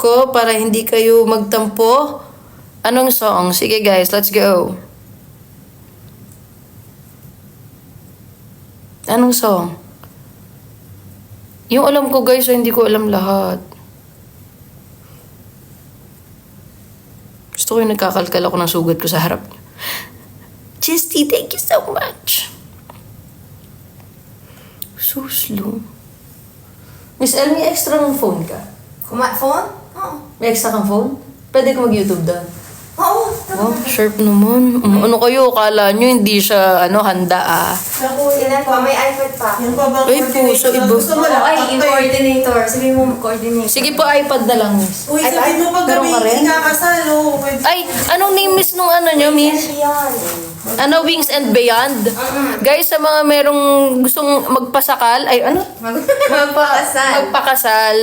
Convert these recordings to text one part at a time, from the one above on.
ko para hindi kayo magtampo. Anong song? Sige guys, let's go. Anong song? Yung alam ko guys, hindi ko alam lahat. Gusto ko yung nagkakalkal ako ng sugat ko sa harap niyo. Justy, thank you so much. So slow. Miss El, may extra ng phone ka? Phone? Oo. May extra kang phone? Pwede ka mag-YouTube doon. Oo. Oh, sharp naman. Ano kayo, kala nyo hindi siya handa ah. Naku, ilan pa? May iPad pa. Yung pa bang Ay, puso, iba. Gusto mo lang. Ay, yung coordinator. Sabihin mo, coordinator. Sige po, iPad na lang, miss. Uy, sabihin mo pag Meron gabi ka rin? ikakasal, oh. Pwede. Ay, anong name miss nung nyo, miss? Yan. Ano, Wings and Beyond? Guys, sa mga merong gustong magpasakal, ay ano? Magpakasal. Magpakasal.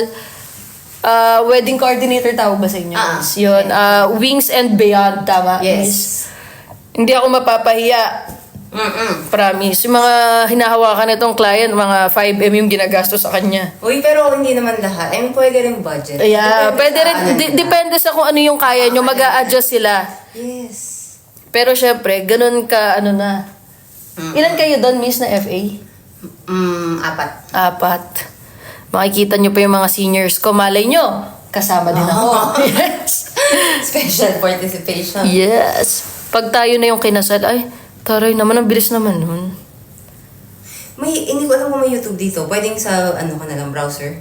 Wedding coordinator tawag ba sa inyo? Ah, Miss? Yun, Wings and Beyond, tama? Yes. Miss? Hindi ako mapapahiya. Promise. Yung mga hinahawakan nitong client, mga 5M yung ginagastos sa kanya. Uy, pero hindi naman lahat. I mean, pwede rin budget. Yeah, Depende pwede sa rin, ano. depende sa kung ano yung kaya nyo, mag-a-adjust sila. Yes. Pero syempre, ganun ka, na. Ilan kayo doon, miss, na FA? 4. Makikita nyo pa yung mga seniors ko. Malay nyo, kasama din ako. Yes. Special participation. Yes. Pag tayo na yung kinasal, ay, taray naman, ang bilis naman nun. Hindi ko alam kung may YouTube dito. Pwedeng sa, ano ka na lang, browser.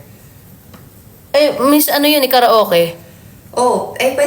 Eh, miss, ano yun, karaoke? Oh, pwede